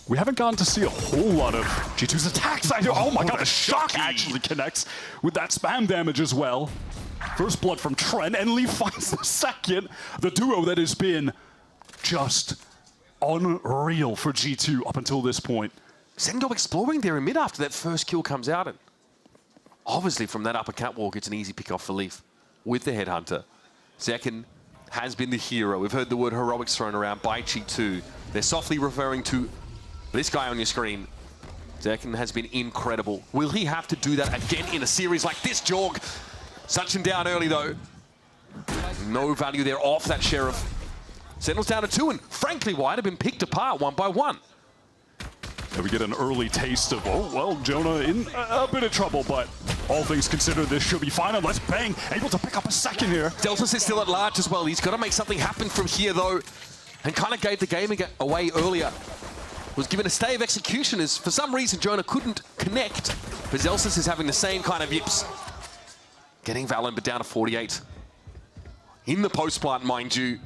we haven't gotten to see a whole lot of G2's attacks. Oh my god, the shock actually connects with that spam damage as well. First blood from Trent, and Lee finds the second. The duo that has been just unreal for G2 up until this point. Sentinel exploring there in mid after that first kill comes out. And obviously from that upper catwalk, it's an easy pick off for Leaf with the Headhunter. Zekin has been the hero. We've heard the word heroics thrown around by G2. They're softly referring to this guy on your screen. Zekin has been incredible. Will he have to do that again in a series like this, Jorg? Such him down early though. No value there off that Sheriff. Sentinels down to 2, and frankly, White have been picked apart one by one. And we get an early taste of, oh, well, Jonah in a bit of trouble, but all things considered, this should be fine unless Bang able to pick up a second here. Deltas is still at large as well. He's got to make something happen from here, though, and kind of gave the game away earlier. Was given a stay of execution as, for some reason, Jonah couldn't connect, but Zelsis is having the same kind of yips. Getting Valorant, but down to 48. In the post-plant, mind you.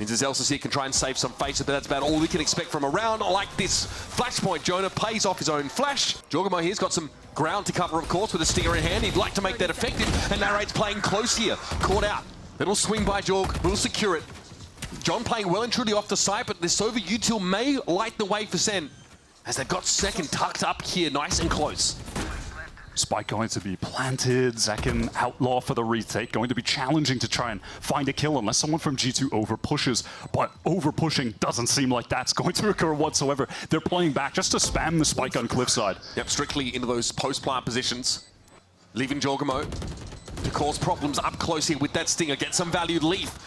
Means Zelsis here can try and save some faces, but that's about all we can expect from a round like this. Flashpoint, Jonah plays off his own flash. Jorgamo here's got some ground to cover, of course, with a stinger in hand. He'd like to make that effective, and Narrate's playing close here. Caught out. It'll swing by Jorg, will secure it. John playing well and truly off the side, but this Sova util may light the way for Sen, as they've got second tucked up here, nice and close. Spike going to be planted, Zekin outlaw for the retake, going to be challenging to try and find a kill unless someone from G2 over pushes, but over pushing doesn't seem like that's going to occur whatsoever. They're playing back just to spam the spike on cliffside. Yep, strictly into those post-plant positions, leaving Jorgamo to cause problems up close here with that stinger, get some valued Leaf.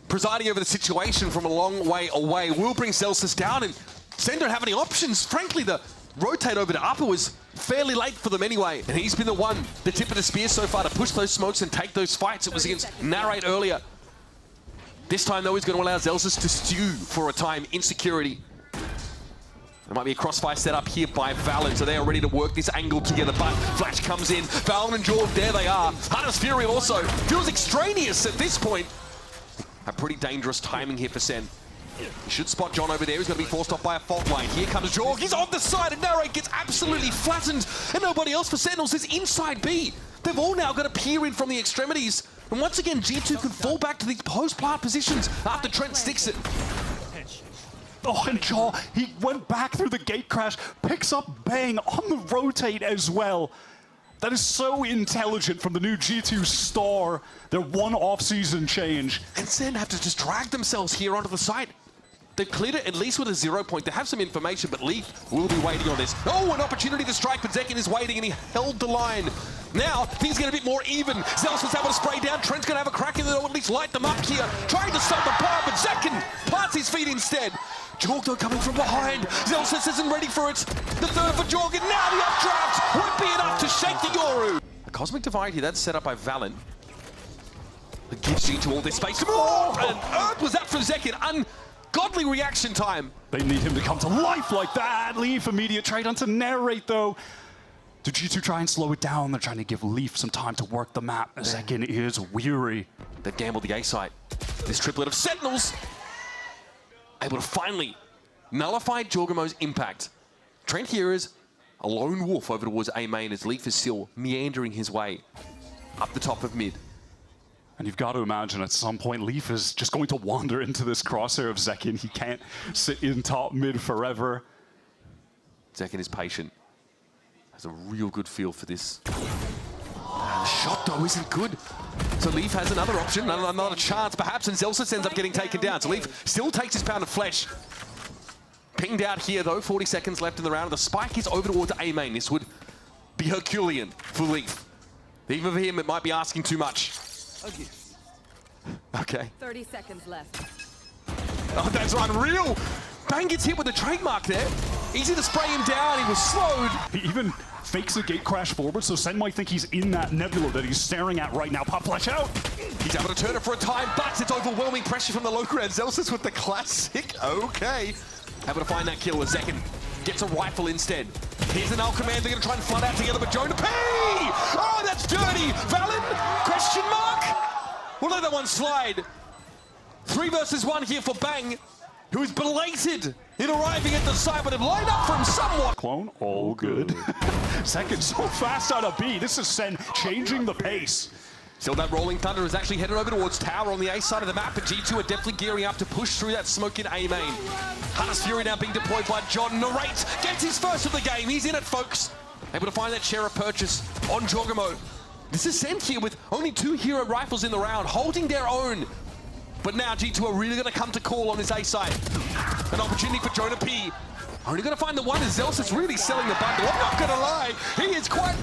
Presiding over the situation from a long way away will bring Celsius down, and Sen don't have any options. Frankly, the rotate over to upper was fairly late for them anyway, and he's been the one, the tip of the spear so far, to push those smokes and take those fights. It was against Narrate earlier. This time, though, he's going to allow Zelsis to stew for a time in security. There might be a crossfire set up here by Valorant, so they are ready to work this angle together, but Flash comes in. Valorant and Jorg, there they are. Hunter's Fury also feels extraneous at this point. A pretty dangerous timing here for Sen. He should spot John over there. He's going to be forced off by a fault line. Here comes Jorg. He's on the side, and Narrate gets absolutely flattened. And nobody else for Sentinels is inside B. They've all now got to peer in from the extremities. And once again, G2 can fall back to these post-plant positions after Trent sticks it. Oh, and Jaw, he went back through the gate crash, picks up Bang on the rotate as well. That is so intelligent from the new G2 star. Their one off-season change. And Sen have to just drag themselves here onto the site. They've cleared it at least with a 0 point. They have some information, but Leaf will be waiting on this. Oh, an opportunity to strike, but Zekin is waiting, and he held the line. Now, things get a bit more even. Zelos was able to spray down. Trent's going to have a crack in there, or at least light them up here. Trying to stop the power, but Zekin plants his feet instead. Jorg, though, coming from behind. Zelsis isn't ready for it. The third for Jorg, and now the updraft won't be enough to shake the Yoru. A Cosmic Divide here, that's set up by Valen. It gives G2 all this space. Oh, and Earth was that from Zekin. Ungodly reaction time. They need him to come to life like that. Leaf, immediate trade onto Narrate, though. Do G2 try and slow it down? They're trying to give Leaf some time to work the map. Zekin is weary. They've gambled the A site. This triplet of Sentinels able to finally nullify Jorgamo's impact. Trent here is a lone wolf over towards A main as Leaf is still meandering his way up the top of mid. And you've got to imagine at some point Leaf is just going to wander into this crosshair of Zekin. He can't sit in top mid forever. Zekin is patient. Has a real good feel for this. The shot, though, isn't good. So Leaf has another option, another chance perhaps, and Zelsis ends up getting taken down. So Leaf still takes his pound of flesh. Pinged out here, though, 40 seconds left in the round. The spike is over towards A main. This would be Herculean for Leaf. Even for him, it might be asking too much. Okay. 30 seconds left. Oh, that's unreal. Bang gets hit with a trademark there. Easy to spray him down. He was slowed. He even fakes a gate crash forward, so Sen might think he's in that nebula that he's staring at right now. Pop flash out. He's able to turn it for a time, but it's overwhelming pressure from the local round. Zelsis with the classic. Okay. Able to find that kill. A second. Gets a rifle instead. Here's an Null Command. They're going to try and flood out together, but Jonah P! Oh, that's dirty. Valen? Question mark? We'll let that one slide. 3 versus 1 here for Bang, who is belated in arriving at the site, but it lined up from somewhat. Clone, all good. Second so fast out of B. This is Sen changing the pace. Still, that Rolling Thunder is actually headed over towards Tower on the A side of the map, but G2 are definitely gearing up to push through that smoke in A main. Hunter's Fury now being deployed by John. Narrate gets his first of the game. He's in it, folks. Able to find that share of purchase on Jorgamo. This is Sent here with only 2 hero rifles in the round, holding their own. But now G2 are really going to come to call on this A side. An opportunity for Jonah P. Only going to find the one as Zels is really selling the bundle. I'm not going to lie, he is quite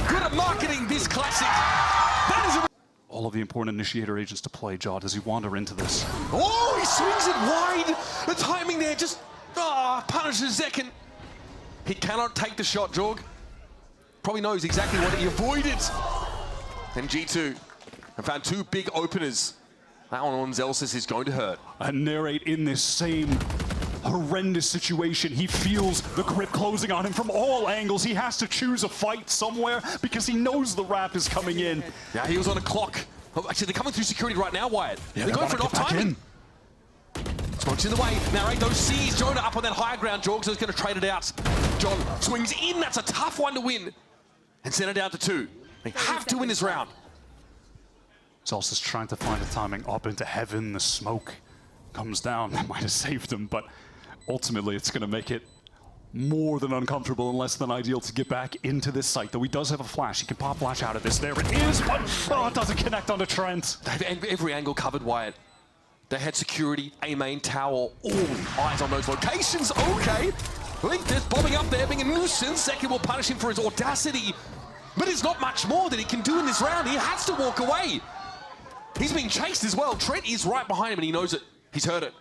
good at marketing this classic. That is a all of the important initiator agents to play, Jaw. Does he wander into this? Oh, he swings it wide. The timing there just punishes Zekin. He cannot take the shot, Jorg. Probably knows exactly what he avoided. And G2 have found 2 big openers. That one on Zelsis is going to hurt. And Narrate in this same horrendous situation. He feels the grip closing on him from all angles. He has to choose a fight somewhere because he knows the wrap is coming in. Yeah, he was on a clock. Oh, actually, they're coming through security right now, Wyatt. Yeah, they're going for an off timing. Smoke's in the way. Narrate those C's. Jonah up on that higher ground. Jorgs is going to trade it out. John swings in. That's a tough one to win. And send it down to 2. They have to win this round. Zels is trying to find the timing up into heaven. The smoke comes down. That might have saved him, but ultimately it's going to make it more than uncomfortable and less than ideal to get back into this site. Though he does have a flash. He can pop flash out of this. There it is, but it doesn't connect onto Trent. They have every angle covered, Wyatt. They had security, A main, tower, all eyes on those locations. Okay. Link is bombing up there, being a nuisance. Zekin will punish him for his audacity. But there's not much more that he can do in this round. He has to walk away. He's being chased as well. Trent is right behind him and he knows it. He's heard it.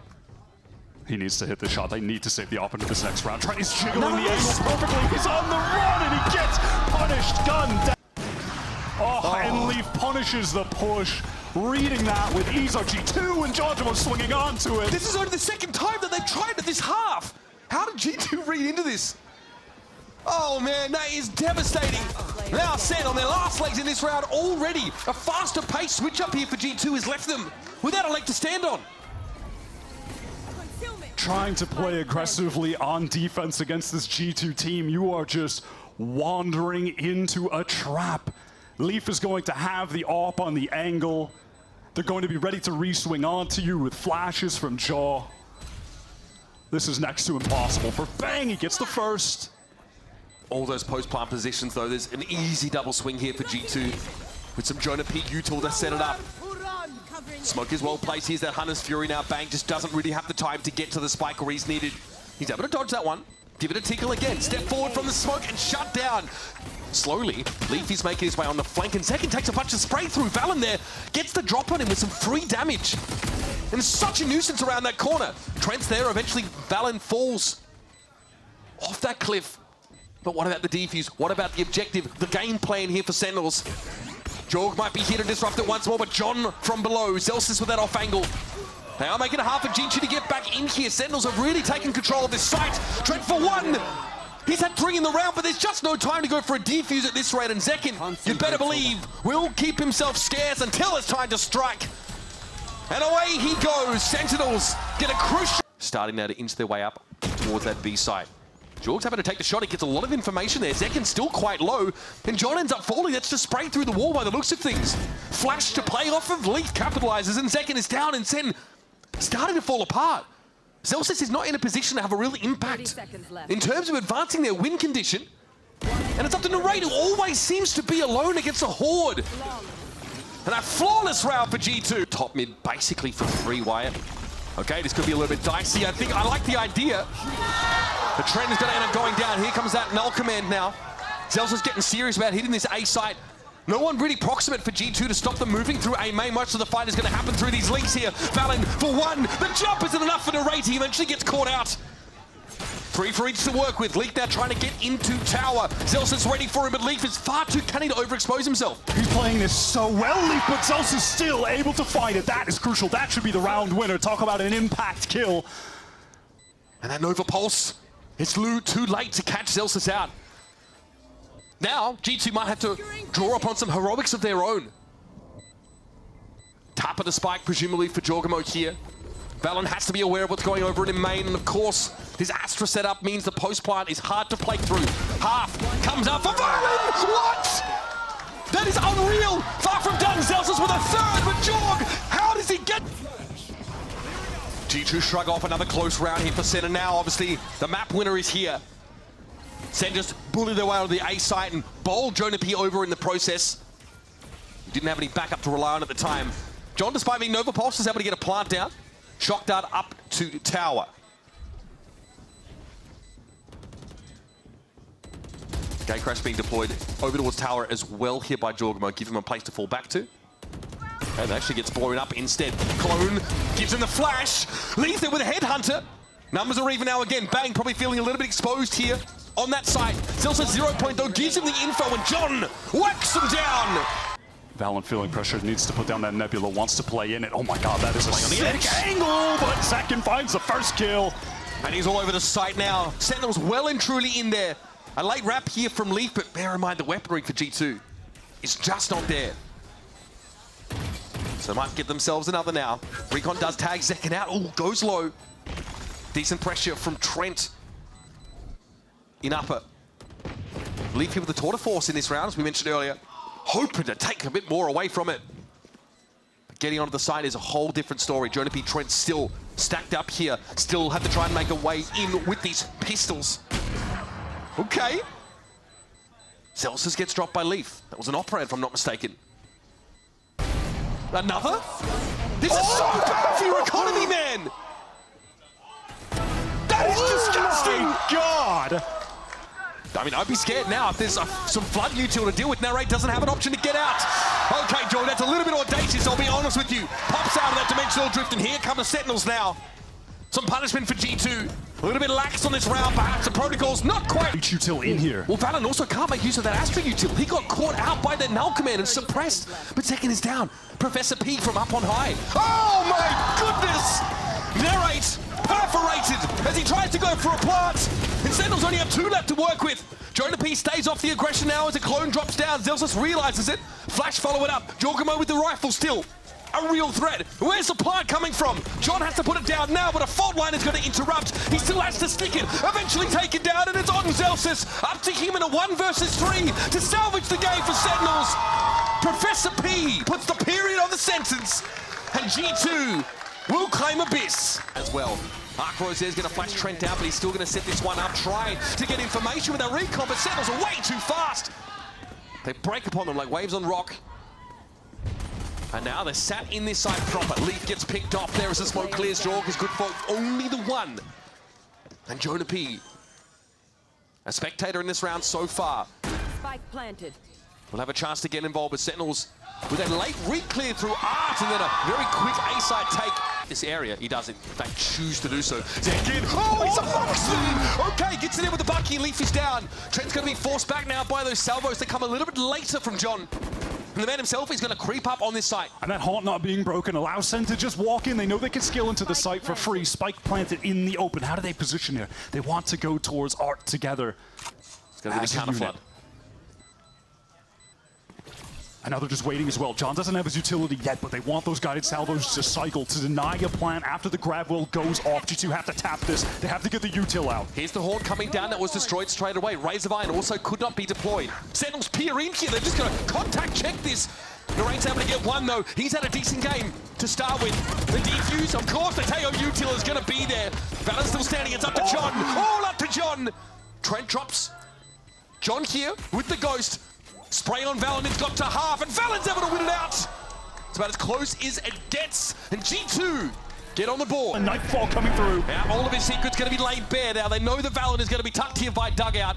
He needs to hit the shot. They need to save the op into this next round. Trent is jiggling the angles perfectly. He's on the run and he gets punished. Gun down. And Leaf punishes the push. Reading that with ease on G2 and Jorgamo swinging onto it. This is only the second time that they've tried it this half. How did G2 read into this? Oh man, that is devastating. Now Sen on their last legs in this round already. A faster pace switch up here for G2 has left them without a leg to stand on. Trying to play aggressively on defense against this G2 team, you are just wandering into a trap. Leaf is going to have the AWP on the angle. They're going to be ready to re-swing onto you with flashes from Jaw. This is next to impossible for Bang. He gets the first. All those post-plant positions, though, there's an easy double swing here for G2 with some Jonah P util to set it up. Smoke is well placed. Here's that Hunter's Fury now. Bang just doesn't really have the time to get to the spike where he's needed. He's able to dodge that one. Give it a tickle again. Step forward from the smoke and shut down. Slowly, Leaf is making his way on the flank, and Zekin takes a bunch of spray through. Valen there gets the drop on him with some free damage. And such a nuisance around that corner. Trent's there. Eventually, Valen falls off that cliff. But what about the defuse? What about the objective? The game plan here for Sentinels. Jorg might be here to disrupt it once more, but John from below. Zelsis with that off angle. They are making a half of G2 to get back in here. Sentinels have really taken control of this site. Trent for 1. He's had 3 in the round, but there's just no time to go for a defuse at this rate. And Zekin, you better believe, will keep himself scarce until it's time to strike. And away he goes. Sentinels get a crucial... Starting now to inch their way up towards that B site. Jorg's having to take the shot. He gets a lot of information there. Zekin's still quite low, and John ends up falling. That's just sprayed through the wall by the looks of things. Flash to play off of Leaf capitalizes, and Zekin is down, and Sen starting to fall apart. Zelsis is not in a position to have a real impact in terms of advancing their win condition. And it's up to Narrate, who always seems to be alone against a horde. And a flawless round for G2. Top mid basically for free, Wyatt. Okay, this could be a little bit dicey. I like the idea. The trend is going to end up going down. Here comes that null command now. Zels is getting serious about hitting this A site. No one really proximate for G2 to stop them moving through A main. Most of the fight is going to happen through these links here. Valen for 1. The jump isn't enough for Narrate. He eventually gets caught out. 3 for each to work with. Leaf now trying to get into tower. Zels is ready for him, but Leaf is far too canny to overexpose himself. He's playing this so well, Leaf, but Zels is still able to find it. That is crucial. That should be the round winner. Talk about an impact kill. And that Nova Pulse, it's too late to catch Zelsis out. Now, G2 might have to draw upon some heroics of their own. Tap of the spike, presumably for Jorgamo here. Valen has to be aware of what's going over in main, and of course, This Astra setup means the post plant is hard to play through. Half comes up for Valorant! What? That is unreal! Far from done, Celsius with a third, but Jorg, how does he get... G2 shrug off another close round here for Senna. Now, obviously, the map winner is here. Sen just bullied their way out of the A site and bowled Jonah P over in the process. He didn't have any backup to rely on at the time. John, despite being Nova Pulse, is able to get a plant down. Shock dart up to tower. Gatecrash being deployed over towards tower as well here by Jorgamo. Give him a place to fall back to. And actually gets blown up instead. Clone gives him the flash. Leaves there with a headhunter. Numbers are even now again. Bang probably feeling a little bit exposed here on that side. Zelsa 0 point though gives him the info and John whacks him down. Valorant feeling pressure, needs to put down that Nebula, wants to play in it. Oh my god, that is a sick angle, but Second finds the first kill. And he's all over the site now. Sentinels well and truly in there. A late wrap here from Leaf, but bear in mind the weaponry for G2 is just not there. So they might get themselves another now. Recon does tag Zekin out. Oh, goes low. Decent pressure from Trent in upper. Leaf here with the tour de force in this round, as we mentioned earlier. Hoping to take a bit more away from it. But getting onto the side is a whole different story. Jonah P. Trent still stacked up here. Still have to try and make a way in with these pistols. Okay. Celsius gets dropped by Leaf. That was an operator, if I'm not mistaken. Another? This is so bad for your economy, man! That is disgusting! God! I mean, I'd be scared now if there's some flood util to deal with. Narrate doesn't have an option to get out. Okay, Joe, that's a little bit audacious, I'll be honest with you. Pops out of that dimensional drift, and here come the Sentinels now. Some punishment for G2. A little bit lax on this round, perhaps the protocol's not quite... Util in here. Well, Valorant also can't make use of that Astra util. He got caught out by the null command and suppressed. But second is down. Professor P from up on high. Oh my goodness! Narrate perforated as he tries to go for a plant. And Sentinels only have 2 left to work with. Jonah P stays off the aggression now as a clone drops down. Zelsus realizes it. Flash follow it up. Jorgamo with the rifle still. A real threat. Where's the plant coming from? John has to put it down now, but a fault line is going to interrupt. He still has to stick it. Eventually taken down, and it's on Zelsus. Up to him in a 1 versus 3 to salvage the game for Sentinels. Professor P puts the period on the sentence, and G2 will claim Abyss as well. Arc Rose is going to flash Trent out, but he's still going to set this one up, trying to get information with a recon, but Sentinels are way too fast. They break upon them like waves on rock. And now they're sat in this side proper. Leaf gets picked off there as the smoke clears. Jorg is good for only the 1. And Jonah P, a spectator in this round so far. Spike planted. Will have a chance to get involved with Sentinels with a late re-clear through Art and then a very quick A-side take. This area, he doesn't, in fact, choose to do so. Zekin, oh, he's amongst them! Okay, gets it in with the Bucky, Leaf is down. Trent's going to be forced back now by those salvos that come a little bit later from John. And the man himself is going to creep up on this site. And that haunt not being broken allows Sen to just walk in. They know they can skill into the site for free. Spike planted in the open. How do they position here? They want to go towards Art together. It's going to be the counter flood. And now they're just waiting as well. John doesn't have his utility yet, but they want those guided salvos to cycle to deny a plant after the grab wheel goes off. G2 have to tap this. They have to get the util out. Here's the horde coming down that was destroyed straight away. Rays of Iron also could not be deployed. Sentinels peer in here. They're just going to contact check this. Narain's able to get 1 though. He's had a decent game to start with. The defuse, of course, the Teo util is going to be there. Valor's still standing. It's up to John. All up to John. Trent drops. John here with the ghost. Spray on Valen, it's got to half, and Valen's able to win it out! It's about as close as it gets, and G2 get on the board. A nightfall coming through. Now, all of his secrets going to be laid bare now. They know the Valen is going to be tucked here by Dugout.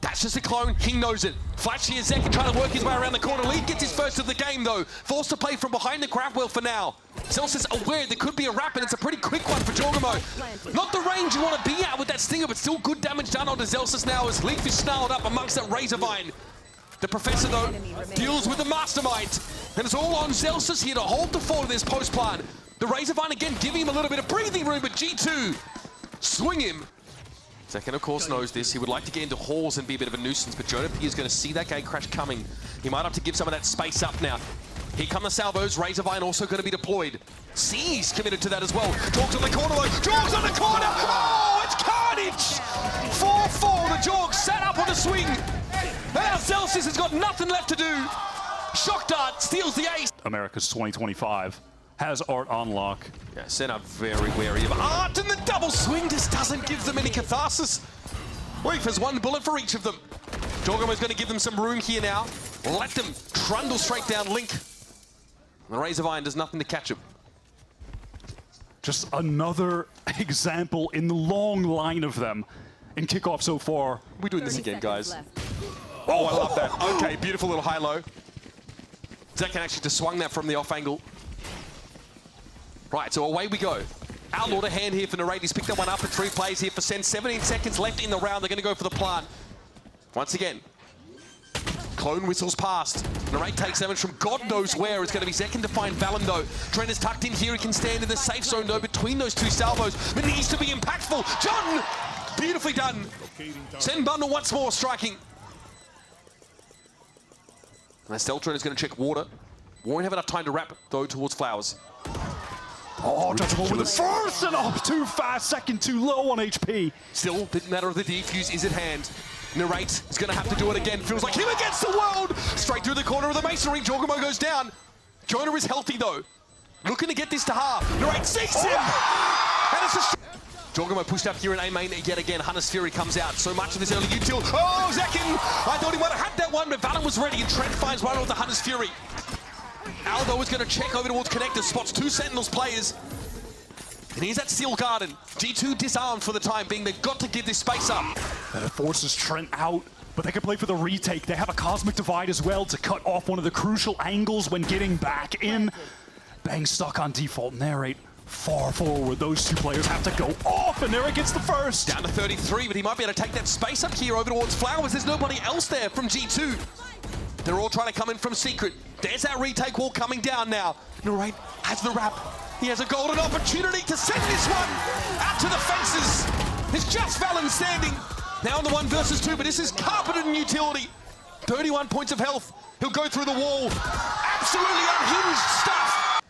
That's just a clone, he knows it. Flash here, Zekin trying to work his way around the corner. Lead gets his first of the game, though. Forced to play from behind the grab wheel for now. Celsius aware there could be a wrap, and it's a pretty quick one for Jorgamo. Not the range you want to be at with that stinger, but still good damage done onto Celsius now as Leaf is snarled up amongst that Razor Vine. The Professor, though, deals with the Mastermind. And it's all on Celsius here to hold the fort of this post plan. The Razor Vine, again, giving him a little bit of breathing room, but G2 swing him. Second, of course, knows this. He would like to get into halls and be a bit of a nuisance, but Jonah P is going to see that gate crash coming. He might have to give some of that space up now. Here come the salvos. Razor Vine also going to be deployed. C's committed to that as well. Jorg's on the corner, though. Jorg's on the corner! Oh, it's Zelsis has got nothing left to do. Shock Dart steals the ace. America's 2025 has Art on lock. Yeah, Sen are very wary of Art, and the double swing just doesn't give them any catharsis. Leaf has one bullet for each of them. Jorgamo's going to give them some room here now. Let them trundle straight down Link. The Razor of Iron does nothing to catch him. Just another example in the long line of them in Kickoff so far. We're doing this again, guys. Oh, I love that. Okay, beautiful little high-low. Zekan actually just swung that from the off angle. Right, so away we go. Outlaw to hand here for Narrate. He's picked that one up at 3 plays here for Sen. 17 seconds left in the round. They're going to go for the plant. Once again, Clone whistles past. Narrate takes damage from God knows where. It's going to be Zekan to find Valendo. Trent is tucked in here. He can stand in the safe zone, though, between those two salvos. But it needs to be impactful. John! Beautifully done. Sen bundle once more striking. And Steltron is going to check water. Won't have enough time to wrap, though, towards Flowers. Oh, Judgeable with the first and up too fast, second too low on HP. Still, the matter of the defuse is at hand. Narrate is going to have to do it again. Feels like him against the world. Straight through the corner of the masonry. Jorgamo goes down. Jonah is healthy, though. Looking to get this to half. Narrate sees him. And it's a Jorgamo pushed up here in A main yet again. Hunter's Fury comes out. So much of this early util. Oh, Zekan! I thought he might have had that one, but Valorant was ready, and Trent finds one with the Hunter's Fury. Aldo is going to check over towards Connector, spots 2 Sentinels players. And he's at Steel Garden. G2 disarmed for the time being. They've got to give this space up. That forces Trent out, but they can play for the retake. They have a Cosmic Divide as well to cut off one of the crucial angles when getting back in. Bang stuck on default. Narrate far forward. Those 2 players have to go off, and Narrate gets the first. Down to 33, but he might be able to take that space up here over towards Flowers. There's nobody else there from G2. They're all trying to come in from secret. There's that retake wall coming down now. Narrate has the wrap. He has a golden opportunity to send this one out to the fences. It's just Valen standing. Now on the 1 versus 2, but this is carpeted in utility. 31 points of health. He'll go through the wall. Absolutely unhinged stuff.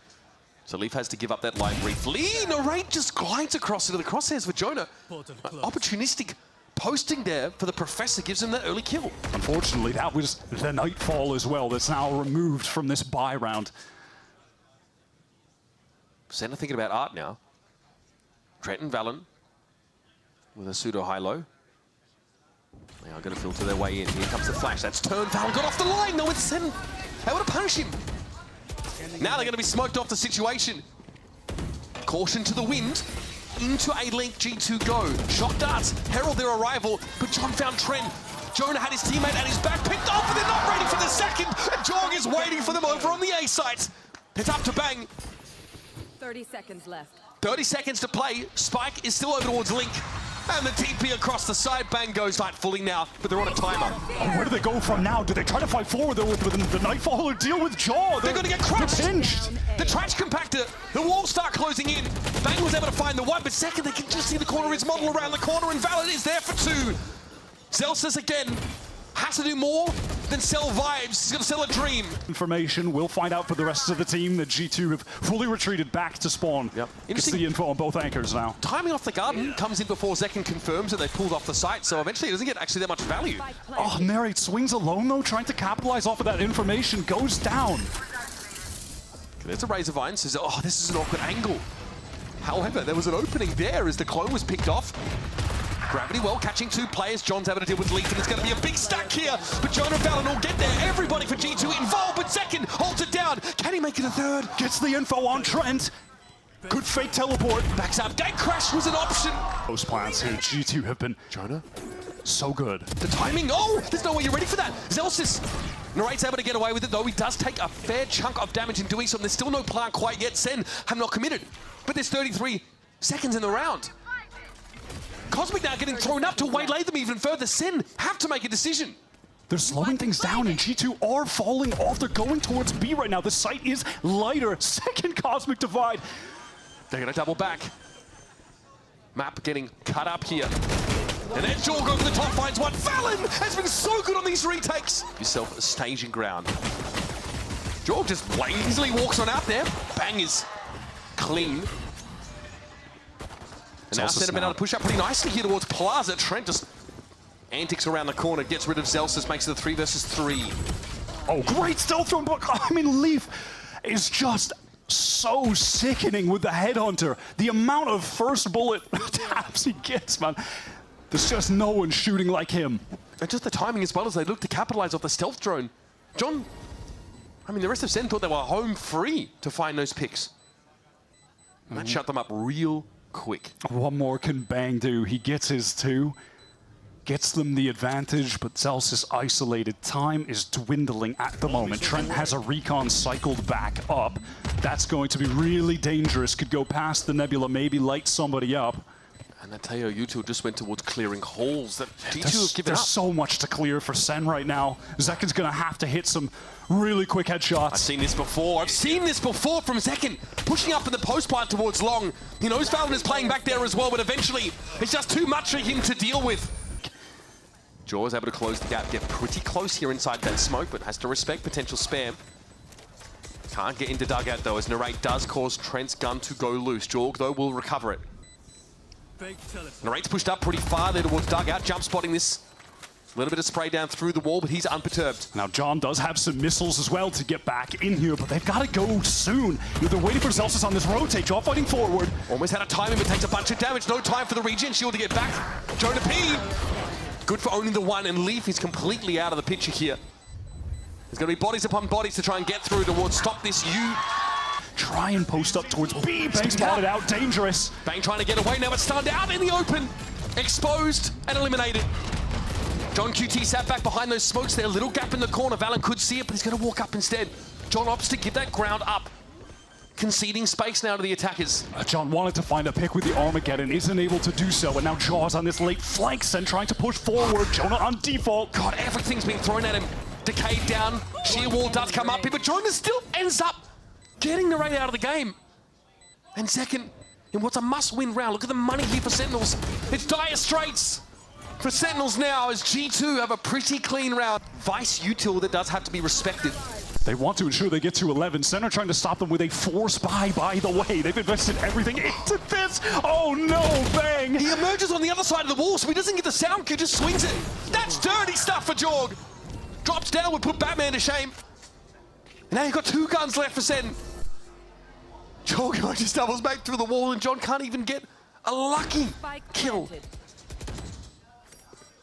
So Leaf has to give up that line briefly. Narrate just glides across into the crosshairs for Jonah. Opportunistic posting there for the Professor gives him that early kill. Unfortunately, that was the Nightfall as well. That's now removed from this buy round. Senna thinking about Art now. Trent and Valen with a pseudo high-low. They are going to filter their way in. Here comes the flash. That's turned. Valen got off the line though with Sen. They want to punish him. Now they're going to be smoked off the situation. Caution to the wind. Into a link, G2 go. Shock darts herald their arrival, but John found Trent. Jonah had his teammate at his back, picked off, and they're not ready for the second. And Jorg is waiting for them over on the A site. It's up to Bang. 30 seconds left. 30 seconds to play. Spike is still over towards Link. And the TP across the side. Bang goes light fully now, but they're on a timer. Oh, where do they go from now? Do they try to fight forward with the Nightfall or deal with Jaw? They're going to get crushed. They're pinched. The trash compactor, the walls start closing in. Bang was able to find the 1, but second they can just see the corner of his model around the corner, and Valent is there for 2. Zelsis again has to do more than sell vibes. He's going to sell a dream. Information, we'll find out for the rest of the team that G2 have fully retreated back to spawn. Yep. Gets the info on both anchors now. Timing off the garden comes in before Zekan confirms that they pulled off the site, so eventually it doesn't get actually that much value. Oh, Narrate swings alone though, trying to capitalize off of that information, goes down. There's a Razor Vine, says, oh, this is an awkward angle. However, there was an opening there as the clone was picked off. Gravity well, catching 2 players. John's able to deal with Leaf, and it's going to be a big stack here. But Jonah and Valen will get there. Everybody for G2 involved, but second holds it down. Can he make it a third? Gets the info on Trent. Good fake teleport. Backs up. Gate crash was an option. Those plans here, G2 have been Jonah so good. The timing, oh, there's no way you're ready for that. Zelsis, Narrate's able to get away with it, though. He does take a fair chunk of damage in doing so, and there's still no plant quite yet. Sen have not committed, but there's 33 seconds in the round. Cosmic now getting thrown up to waylay them even further. Sen have to make a decision. They're slowing things down, and G2 are falling off. They're going towards B right now. The site is lighter. Second Cosmic Divide. They're going to double back. Map getting cut up here. And then Jorg over the top finds one. Valen has been so good on these retakes. Yourself a staging ground. Jorg just lazily walks on out there. Bang is clean. And now Sen have been able to push up pretty nicely here towards Plaza. Trent just Antics around the corner, gets rid of Zelsis, makes it a 3 versus 3. Oh, great stealth from Buck. I mean, Leaf is just so sickening with the headhunter. The amount of first bullet taps he gets, man. There's just no one shooting like him. And just the timing as well as they look to capitalize off the stealth drone. John, I mean, the rest of Sen thought they were home free to find those picks. And that shut them up real quick. What more can Bang do? He gets his 2. Gets them the advantage, but Zelsis isolated. Time is dwindling at the moment. Trent has a recon cycled back up. That's going to be really dangerous. Could go past the Nebula, maybe light somebody up. And I tell you, U2 just went towards clearing holes that G2 have given There's up. so much to clear for Sen right now. Zekin's going to have to hit some really quick headshots. I've seen this before. I've seen this before from Zekin. Pushing up in the post plant towards long. He knows Valorant is playing back there as well, but eventually it's just too much for him to deal with. Jaw is able to close the gap, get pretty close here inside that smoke, but has to respect potential spam. Can't get into dugout though, as Narrate does cause Trent's gun to go loose. Jorg, though, will recover it. Narrate's pushed up pretty far there towards dugout, jump spotting this. A little bit of spray down through the wall, but he's unperturbed. Now, John does have some missiles as well to get back in here, but they've got to go soon. They're waiting for Zelsis on this rotate. Jaw fighting forward. Almost had a timing, but takes a bunch of damage. No time for the regen shield to get back. Jonah P. Good for owning the 1, and Leaf is completely out of the picture here. There's going to be bodies upon bodies to try and get through towards stop this U. Try and post up towards B. Bang spotted out. Dangerous. Bang trying to get away now, but stunned out in the open. Exposed and eliminated. John QT sat back behind those smokes there. Little gap in the corner. Valen could see it, but he's going to walk up instead. John opts to give that ground up. Conceding space now to the attackers. John wanted to find a pick with the Armageddon, isn't able to do so, and now Jaws on this late flank and trying to push forward. Jonah on default. God, everything's been thrown at him. Decayed down. Sheer wall does come up here, but Jonah still ends up getting the raid out of the game. And second, in what's a must-win round. Look at the money here for Sentinels. It's dire straits for Sentinels now as G2 have a pretty clean round. Vice util that does have to be respected. They want to ensure they get to 11. Center trying to stop them with a force buy, by the way. They've invested everything into this. Oh no, Bang! He emerges on the other side of the wall, so he doesn't get the sound cue, just swings it. That's dirty stuff for Jorg. Drops down, would put Batman to shame. And now you've got 2 guns left for Sen. Jorg just doubles back through the wall, and John can't even get a lucky kill.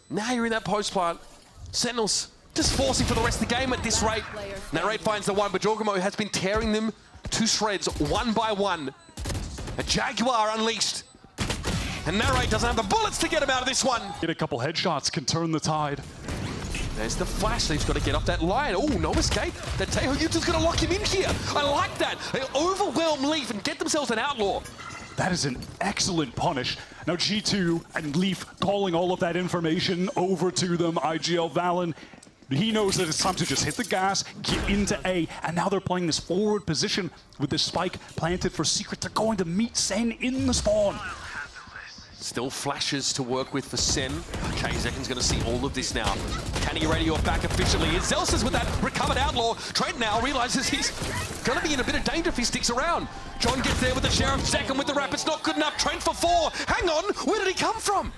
Now you're in that post plant. Sentinels just forcing for the rest of the game at this rate. Narrate finds the 1, but Jorgamo has been tearing them to shreds one by one. A Jaguar unleashed. And Narrate doesn't have the bullets to get him out of this one. Get a couple headshots, can turn the tide. There's the flash, he's got to get off that line. Oh, no escape. That Teho Yuta's going to lock him in here. I like that. They overwhelm Leaf and get themselves an outlaw. That is an excellent punish. Now G2 and Leaf calling all of that information over to them. IGL Valen, he knows that it's time to just hit the gas, get into A, and now they're playing this forward position with this spike planted for Secret. They're going to meet Sen in the spawn. Still flashes to work with for Sen. Okay, Zekin's going to see all of this now. Can he radio it back efficiently? It's Zelsis with that recovered outlaw. Trent now realizes he's going to be in a bit of danger if he sticks around. John gets there with the Sheriff. Zekin with the wrap. It's not good enough. Trent for 4. Hang on, where did he come from?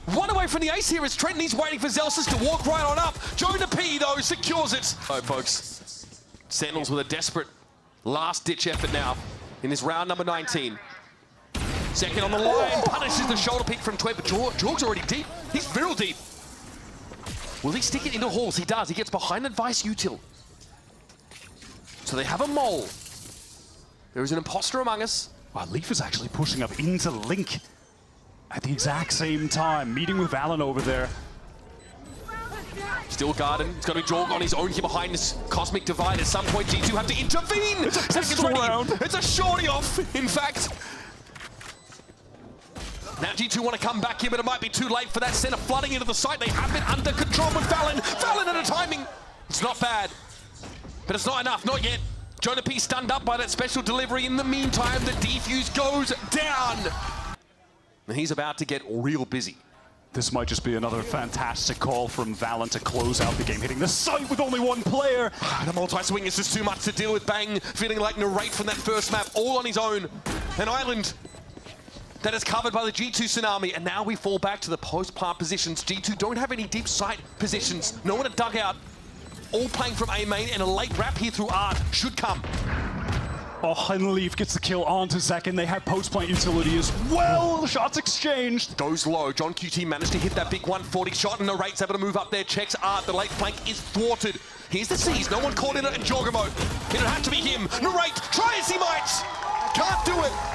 One away from the ace here is Trent, and he's waiting for Zelsis to walk right on up. Jonah P, though, secures it. Oh, folks, Sentinels with a desperate last-ditch effort now in this round number 19. Second on the line, punishes the shoulder pick from Tweb, but Jorg's already deep. He's real deep. Will he stick it into halls? He does. He gets behind that Vice util. So they have a mole. There is an imposter among us. Wow, Leaf is actually pushing up into Link at the exact same time, meeting with Valen over there. Still guarded. It's got to be Jorg on his own here behind this cosmic divide. At some point, G2 have to intervene. It's a pistol round. It's a shorty off, in fact. Now G2 want to come back here, but it might be too late for that center flooding into the site. They have it under control with Valen. Valen at a timing. It's not bad, but it's not enough, not yet. Jonah P stunned up by that special delivery. In the meantime, the defuse goes down. And he's about to get real busy. This might just be another fantastic call from Valen to close out the game, hitting the site with only 1 player. The multi-swing is just too much to deal with. Bang feeling like Narrate from that first map, all on his own. An island that is covered by the G2 Tsunami, and now we fall back to the post-plant positions. G2 don't have any deep sight positions. No one at dugout. All playing from A main, and a late wrap here through Art should come. Oh, and Leaf gets the kill onto Zek, and they have post-plant utility as well. Shots exchanged. Goes low. John QT managed to hit that big 140 shot, and Narrate's able to move up there. Checks Art. The late flank is thwarted. Here's the C's. No one caught in it, and Jorgamo. It'll have to be him. Narrate, try as he might. Can't do it.